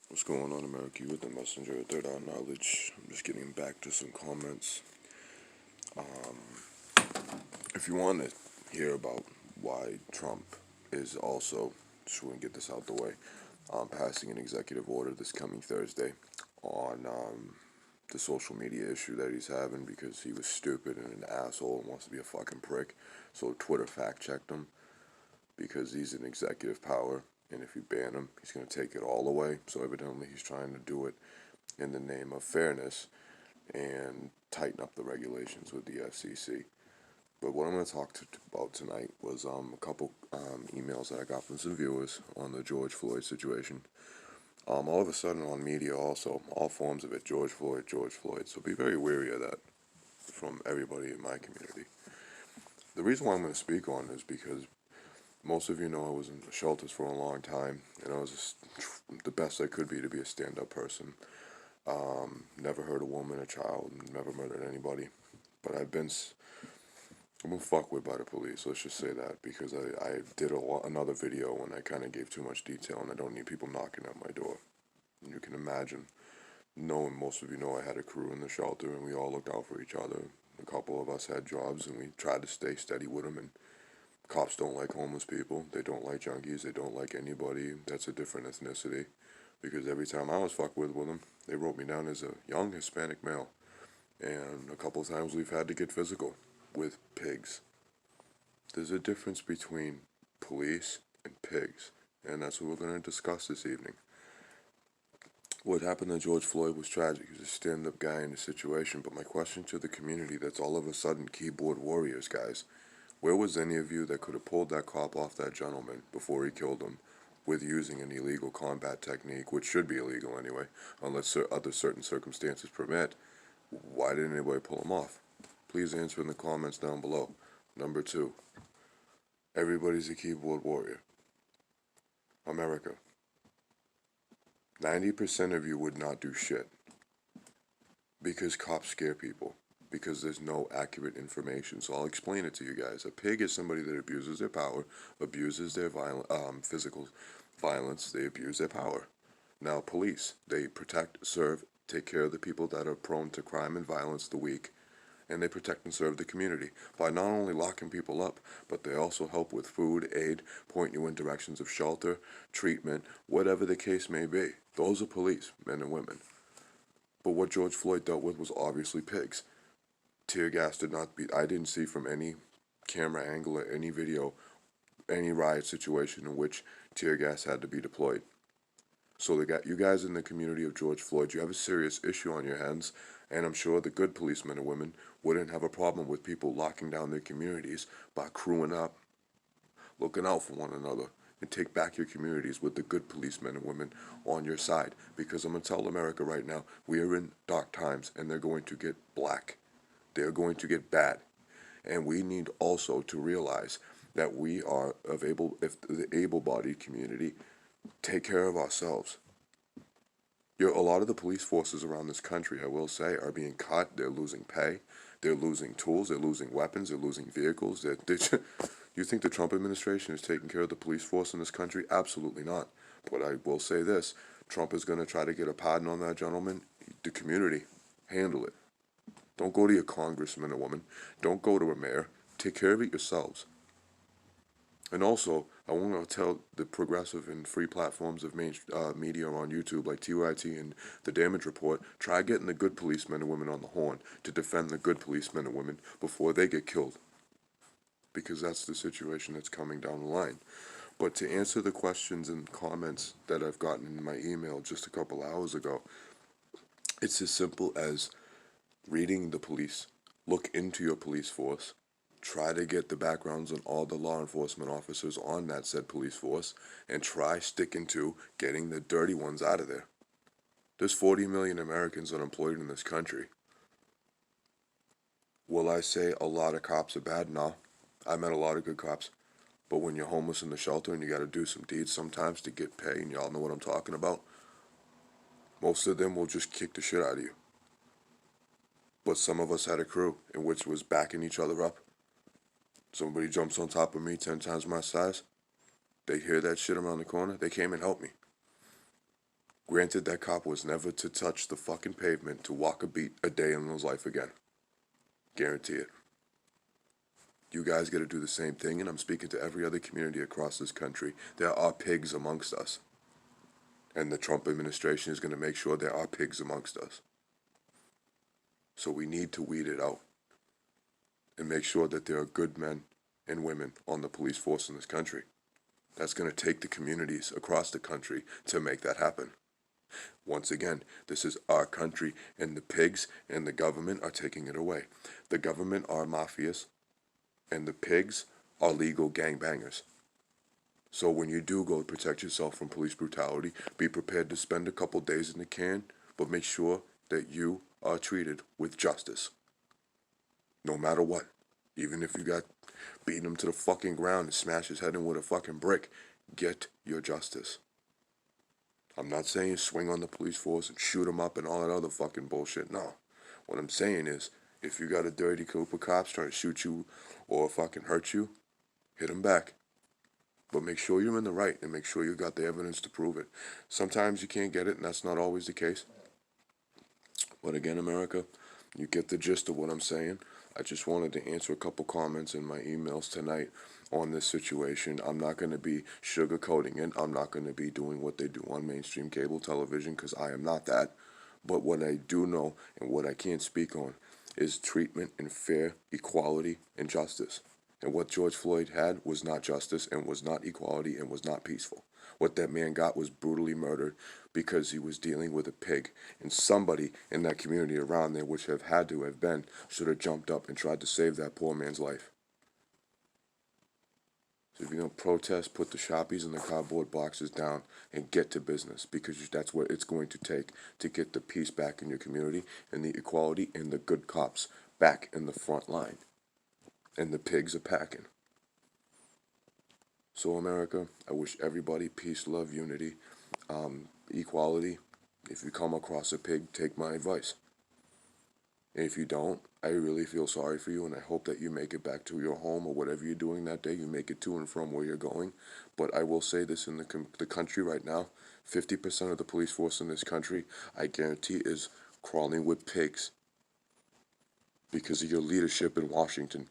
What's going on, America? You with the messenger of third eye knowledge. I'm just getting back to some comments. If you want to hear about why Trump is also, just want to get this out the way, passing an executive order this coming Thursday on the social media issue that he's having because he was stupid and an asshole and wants to be a fucking prick. So Twitter fact checked him because he's an executive power, and if you ban him, he's going to take it all away. So evidently he's trying to do it in the name of fairness and tighten up the regulations with the FCC. But what I'm going to talk about tonight was a couple emails that I got from some viewers on the George Floyd situation. All of a sudden on media also, all forms of it, George Floyd, George Floyd. So be very wary of that from everybody in my community. The reason why I'm going to speak on this is because most of you know I was in the shelters for a long time, and I was the best I could be to be a stand-up person. Never hurt a woman, a child, never murdered anybody. But I've been fucked with by the police, let's just say that, because I did another video when I kind of gave too much detail, and I don't need people knocking at my door. And you can imagine, knowing most of you know I had a crew in the shelter, and we all looked out for each other. A couple of us had jobs, and we tried to stay steady with them, and cops don't like homeless people, they don't like junkies, they don't like anybody that's a different ethnicity, because every time I was fucked with them, they wrote me down as a young Hispanic male, and a couple of times we've had to get physical with pigs. There's a difference between police and pigs, and that's what we're going to discuss this evening. What happened to George Floyd was tragic. He was a stand-up guy in the situation, but my question to the community that's all of a sudden keyboard warriors, guys, where was any of you that could have pulled that cop off that gentleman before he killed him with using an illegal combat technique, which should be illegal anyway, unless other certain circumstances permit? Why didn't anybody pull him off? Please answer in the comments down below. Number 2, everybody's a keyboard warrior. America, 90% of you would not do shit because cops scare people, because there's no accurate information. So I'll explain it to you guys. A pig is somebody that abuses their power, abuses their physical violence, they abuse their power. Now, police, they protect, serve, take care of the people that are prone to crime and violence, the weak, and they protect and serve the community by not only locking people up, but they also help with food, aid, point you in directions of shelter, treatment, whatever the case may be. Those are police, men and women. But what George Floyd dealt with was obviously pigs. Tear gas did not be, I didn't see from any camera angle or any video, any riot situation in which tear gas had to be deployed. So you guys in the community of George Floyd, you have a serious issue on your hands, and I'm sure the good policemen and women wouldn't have a problem with people locking down their communities by crewing up, looking out for one another, and take back your communities with the good policemen and women on your side. Because I'm going to tell America right now, we are in dark times, and they're going to get black. They're going to get bad. And we need also to realize that we are if the able-bodied community, take care of ourselves. A lot of the police forces around this country, I will say, are being cut. They're losing pay. They're losing tools. They're losing weapons. They're losing vehicles. You think the Trump administration is taking care of the police force in this country? Absolutely not. But I will say this. Trump is going to try to get a pardon on that gentleman. The community, handle it. Don't go to your congressman or woman. Don't go to a mayor. Take care of it yourselves. And also, I want to tell the progressive and free platforms of main media on YouTube like TYT and The Damage Report, try getting the good policemen and women on the horn to defend the good policemen and women before they get killed. Because that's the situation that's coming down the line. But to answer the questions and comments that I've gotten in my email just a couple hours ago, it's as simple as reading the police, look into your police force, try to get the backgrounds on all the law enforcement officers on that said police force, and try sticking to getting the dirty ones out of there. There's 40 million Americans unemployed in this country. Will I say a lot of cops are bad? No. I met a lot of good cops. But when you're homeless in the shelter and you gotta do some deeds sometimes to get pay, and y'all know what I'm talking about, most of them will just kick the shit out of you. But some of us had a crew in which was backing each other up. Somebody jumps on top of me 10 times my size. They hear that shit around the corner. They came and helped me. Granted, that cop was never to touch the fucking pavement to walk a beat a day in his life again. Guarantee it. You guys gotta do the same thing, and I'm speaking to every other community across this country. There are pigs amongst us. And the Trump administration is gonna make sure there are pigs amongst us. So we need to weed it out and make sure that there are good men and women on the police force in this country. That's going to take the communities across the country to make that happen. Once again, this is our country, and the pigs and the government are taking it away. The government are mafias, and the pigs are legal gangbangers. So when you do go protect yourself from police brutality, be prepared to spend a couple days in the can, but make sure that you are treated with justice. No matter what. Even if you got beating him to the fucking ground and smash his head in with a fucking brick, get your justice. I'm not saying swing on the police force and shoot them up and all that other fucking bullshit. No. What I'm saying is, if you got a dirty group of cops trying to shoot you or fucking hurt you, hit them back. But make sure you're in the right and make sure you got the evidence to prove it. Sometimes you can't get it, and that's not always the case. But again, America, you get the gist of what I'm saying. I just wanted to answer a couple comments in my emails tonight on this situation. I'm not going to be sugarcoating it. I'm not going to be doing what they do on mainstream cable television because I am not that. But what I do know and what I can speak on is treatment and fair equality and justice. And what George Floyd had was not justice and was not equality and was not peaceful. What that man got was brutally murdered because he was dealing with a pig. And somebody in that community around there, which have had to have been, should have jumped up and tried to save that poor man's life. So if you're going to protest, put the Sharpies and the cardboard boxes down and get to business, because that's what it's going to take to get the peace back in your community and the equality and the good cops back in the front line. And the pigs are packing. So America, I wish everybody peace, love, unity, equality. If you come across a pig, take my advice. And if you don't, I really feel sorry for you, and I hope that you make it back to your home or whatever you're doing that day. You make it to and from where you're going. But I will say this, in the country right now, 50% of the police force in this country, I guarantee, is crawling with pigs because of your leadership in Washington.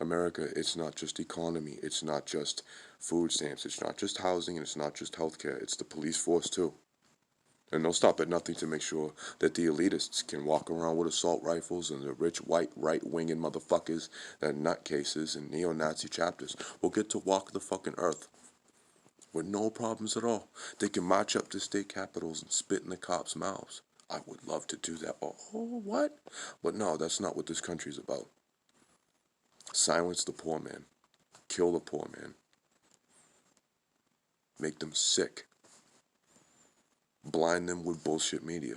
America, it's not just economy, it's not just food stamps, it's not just housing, and it's not just healthcare, it's the police force too. And they'll stop at nothing to make sure that the elitists can walk around with assault rifles, and the rich white right-winging motherfuckers that nutcases and neo-Nazi chapters will get to walk the fucking earth with no problems at all. They can march up to state capitals and spit in the cops' mouths. I would love to do that. Oh, what? But no, that's not what this country's about. Silence the poor man. Kill the poor man. Make them sick. Blind them with bullshit media.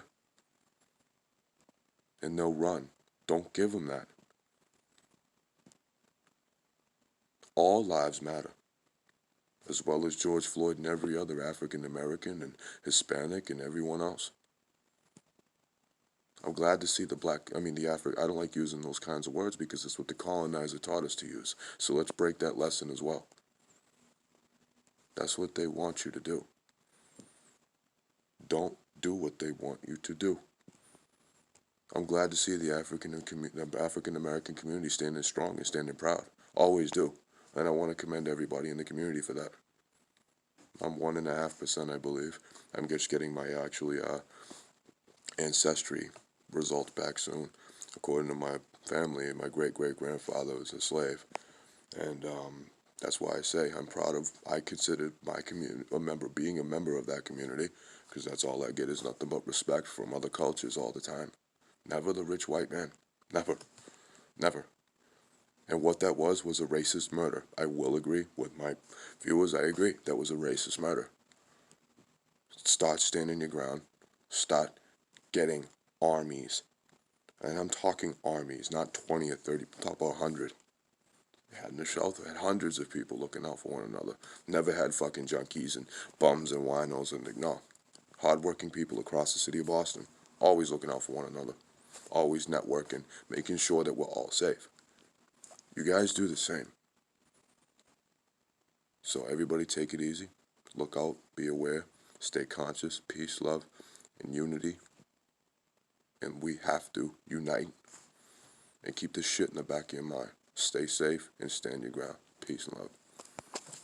And they'll run. Don't give them that. All lives matter. As well as George Floyd and every other African American and Hispanic and everyone else. I'm glad to see the I don't like using those kinds of words because it's what the colonizer taught us to use. So let's break that lesson as well. That's what they want you to do. Don't do what they want you to do. I'm glad to see the African American community standing strong and standing proud. Always do. And I want to commend everybody in the community for that. I'm 1.5%, I believe. I'm just getting my ancestry results back soon. According to my family, my great-great-grandfather was a slave. And that's why I say I consider my community being a member of that community, because that's all I get is nothing but respect from other cultures all the time. Never the rich white man. Never. Never. And what that was a racist murder. I will agree with my viewers. I agree. That was a racist murder. Start standing your ground. Start getting armies. And I'm talking armies, not 20 or 30, top of 100. Had in the shelter, had hundreds of people looking out for one another. Never had fucking junkies and bums and winos and no. Hardworking people across the city of Boston. Always looking out for one another. Always networking, making sure that we're all safe. You guys do the same. So everybody take it easy. Look out, be aware. Stay conscious, peace, love, and unity. And we have to unite and keep this shit in the back of your mind. Stay safe and stand your ground. Peace and love.